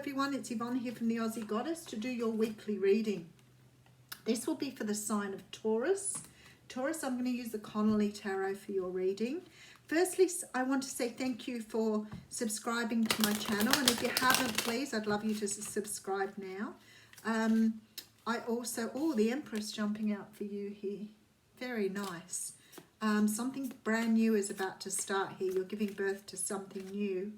everyone, it's Yvonne here from the Aussie Goddess to do your weekly reading. This will be for the sign of Taurus. Taurus, I'm going to use the Connolly Tarot for your reading. Firstly, I want to say thank you for subscribing to my channel, and if you haven't, please, I'd love you to subscribe now. I also, oh, the Empress jumping out for you here. Very nice. Something brand new is about to start here. You're giving birth to something new.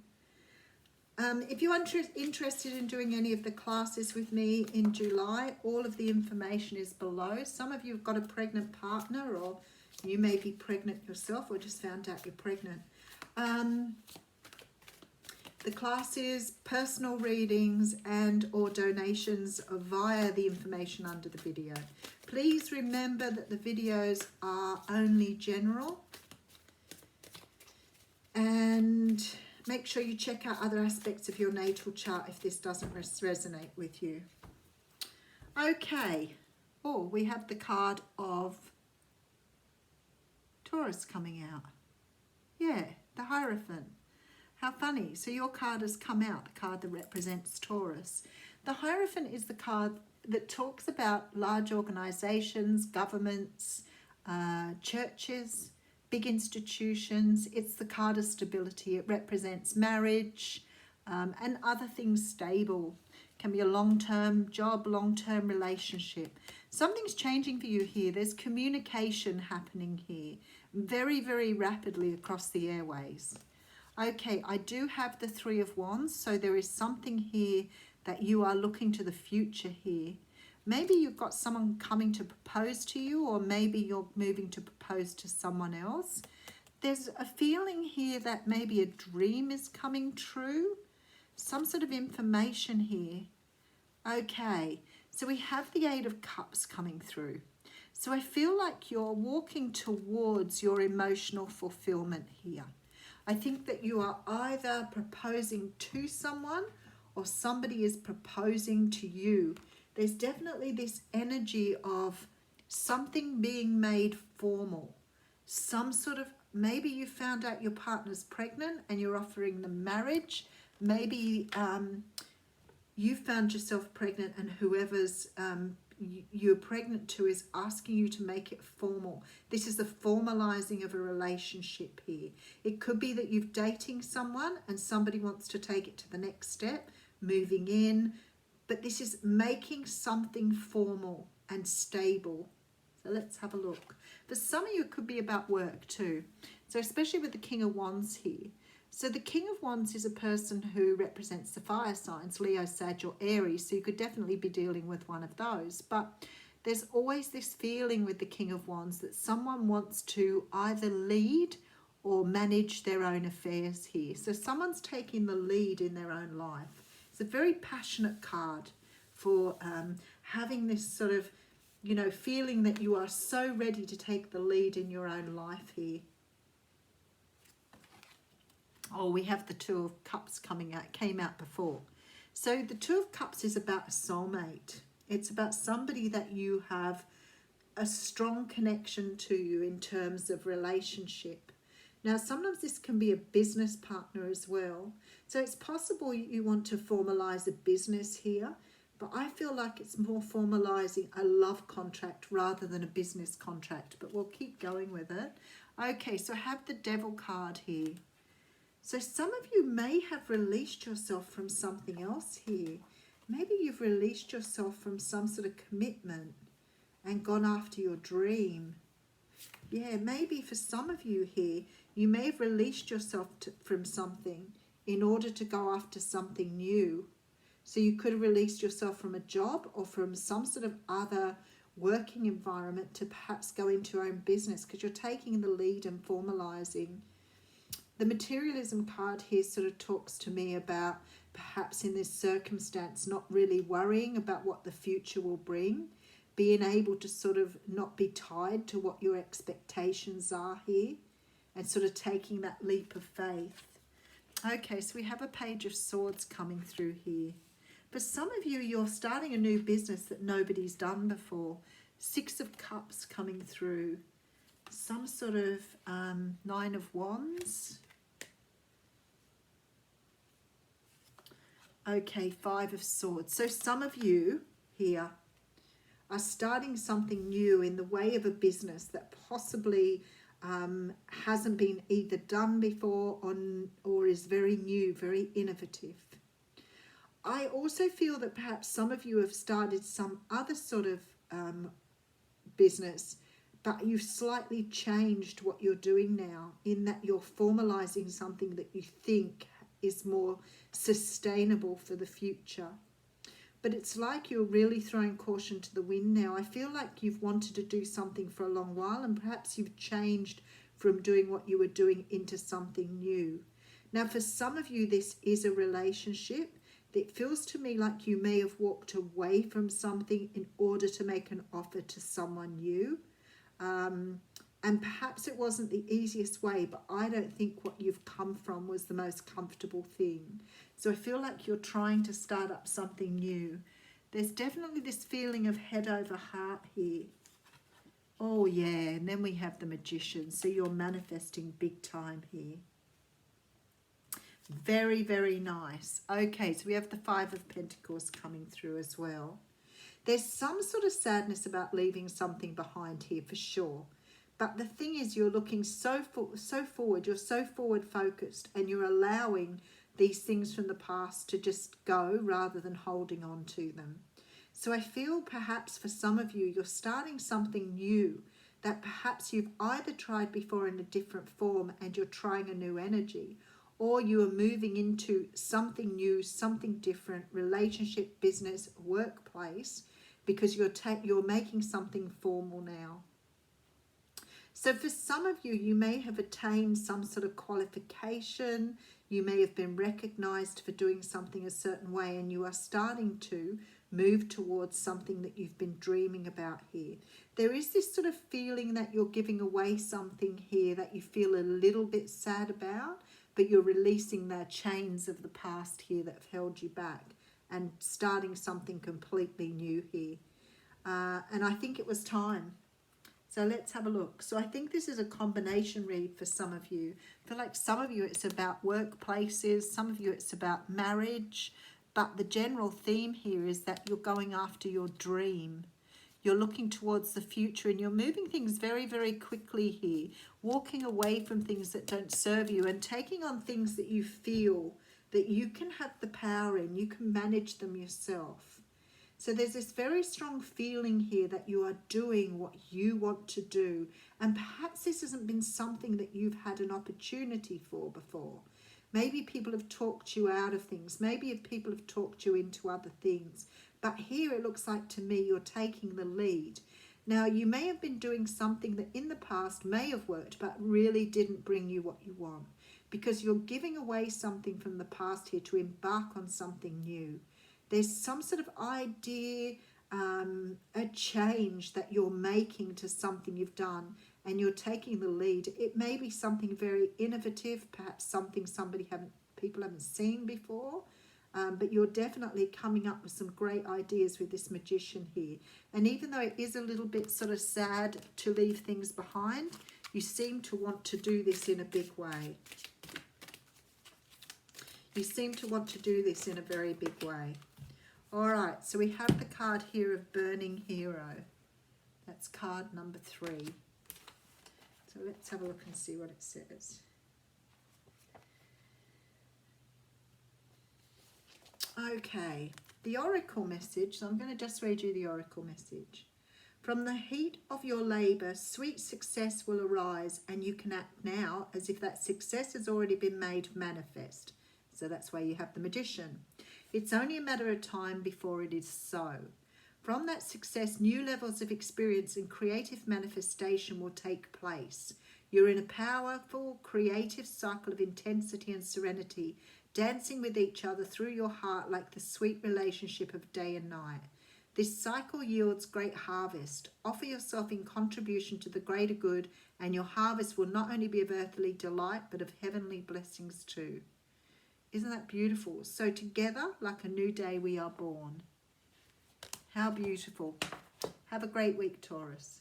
If you're interested in doing any of the classes with me in July, all of the information is below. Some of you have got a pregnant partner, or you may be pregnant yourself, or just found out you're pregnant. The classes, personal readings and or donations via the information under the video. Please remember that the videos are only general, and make sure you check out other aspects of your natal chart if this doesn't resonate with you. Okay. Oh, we have the card of Taurus coming out. Yeah, the Hierophant. How funny. So your card has come out, the card that represents Taurus. The Hierophant is the card that talks about large organizations, governments, churches, big institutions. It's the card of stability. It represents marriage and other things stable. Can be a long-term job, long-term relationship. Something's changing for you here. There's communication happening here very, very rapidly across the airways. Okay, I do have the Three of Wands, so there is something here that you are looking to the future here. Maybe you've got someone coming to propose to you, or maybe you're moving to propose to someone else. There's a feeling here that maybe a dream is coming true. Some sort of information here. Okay, so we have the Eight of Cups coming through. So I feel like you're walking towards your emotional fulfillment here. I think that you are either proposing to someone or somebody is proposing to you. There's definitely this energy of something being made formal. Some sort of, maybe you found out your partner's pregnant and you're offering them marriage. Maybe you found yourself pregnant and whoever's you're pregnant to is asking you to make it formal. This is the formalizing of a relationship here. It could be that you're dating someone and somebody wants to take it to the next step, moving in. But this is making something formal and stable. So let's have a look. For some of you, it could be about work too. So especially with the King of Wands here. So the King of Wands is a person who represents the fire signs, Leo, Sag or Aries. So you could definitely be dealing with one of those. But there's always this feeling with the King of Wands that someone wants to either lead or manage their own affairs here. So someone's taking the lead in their own life. It's a very passionate card for having this sort of, you know, feeling that you are so ready to take the lead in your own life here. Oh, we have the Two of Cups coming out, came out before. So the Two of Cups is about a soulmate. It's about somebody that you have a strong connection to you in terms of relationship. Now, sometimes this can be a business partner as well. So it's possible you want to formalize a business here, but I feel like it's more formalizing a love contract rather than a business contract, but we'll keep going with it. Okay, so I have the Devil card here. So some of you may have released yourself from something else here. Maybe you've released yourself from some sort of commitment and gone after your dream. Yeah, maybe for some of you here, you may have released yourself from something in order to go after something new. So you could have released yourself from a job or from some sort of other working environment to perhaps go into your own business because you're taking the lead and formalizing. The Materialism card here sort of talks to me about perhaps in this circumstance not really worrying about what the future will bring, being able to sort of not be tied to what your expectations are here and sort of taking that leap of faith. Okay, so we have a Page of Swords coming through here. For some of you, you're starting a new business that nobody's done before. Six of Cups coming through. Some sort of Nine of Wands. Okay, Five of Swords. So some of you here are starting something new in the way of a business that possibly hasn't been either done before or is very new, very innovative. I also feel that perhaps some of you have started some other sort of business, but you've slightly changed what you're doing now, in that you're formalizing something that you think is more sustainable for the future. But it's like you're really throwing caution to the wind now. I feel like you've wanted to do something for a long while, and perhaps you've changed from doing what you were doing into something new. Now, for some of you, this is a relationship. It feels to me like you may have walked away from something in order to make an offer to someone new. And perhaps it wasn't the easiest way, but I don't think what you've come from was the most comfortable thing. So I feel like you're trying to start up something new. There's definitely this feeling of head over heart here. Oh yeah, and then we have the Magician. So you're manifesting big time here. Very, very nice. Okay, so we have the Five of Pentacles coming through as well. There's some sort of sadness about leaving something behind here for sure. But the thing is, you're looking so forward, you're so forward focused, and you're allowing these things from the past to just go rather than holding on to them. So I feel perhaps for some of you, you're starting something new that perhaps you've either tried before in a different form and you're trying a new energy, or you are moving into something new, something different, relationship, business, workplace, because you're making something formal now. So for some of you, you may have attained some sort of qualification. You may have been recognized for doing something a certain way, and you are starting to move towards something that you've been dreaming about here. There is this sort of feeling that you're giving away something here that you feel a little bit sad about, but you're releasing the chains of the past here that have held you back and starting something completely new here. And I think it was time. So let's have a look. So I think this is a combination read for some of you. I feel like some of you it's about workplaces, some of you it's about marriage, but the general theme here is that you're going after your dream. You're looking towards the future and you're moving things very, very quickly here, walking away from things that don't serve you and taking on things that you feel that you can have the power in, you can manage them yourself. So there's this very strong feeling here that you are doing what you want to do. And perhaps this hasn't been something that you've had an opportunity for before. Maybe people have talked you out of things. Maybe people have talked you into other things. But here it looks like to me you're taking the lead. Now you may have been doing something that in the past may have worked but really didn't bring you what you want. Because you're giving away something from the past here to embark on something new. There's some sort of idea, a change that you're making to something you've done and you're taking the lead. It may be something very innovative, perhaps something people haven't seen before, but you're definitely coming up with some great ideas with this Magician here. And even though it is a little bit sort of sad to leave things behind, you seem to want to do this in a big way. You seem to want to do this in a very big way. All right, so we have the card here of Burning Hero. That's card number 3. So let's have a look and see what it says. Okay, the Oracle message. So I'm going to just read you the Oracle message. From the heat of your labour, sweet success will arise, and you can act now as if that success has already been made manifest. So that's why you have the Magician. It's only a matter of time before it is so. From that success, new levels of experience and creative manifestation will take place. You're in a powerful, creative cycle of intensity and serenity, dancing with each other through your heart like the sweet relationship of day and night. This cycle yields great harvest. Offer yourself in contribution to the greater good, and your harvest will not only be of earthly delight, but of heavenly blessings too. Isn't that beautiful? So together, like a new day, we are born. How beautiful. Have a great week, Taurus.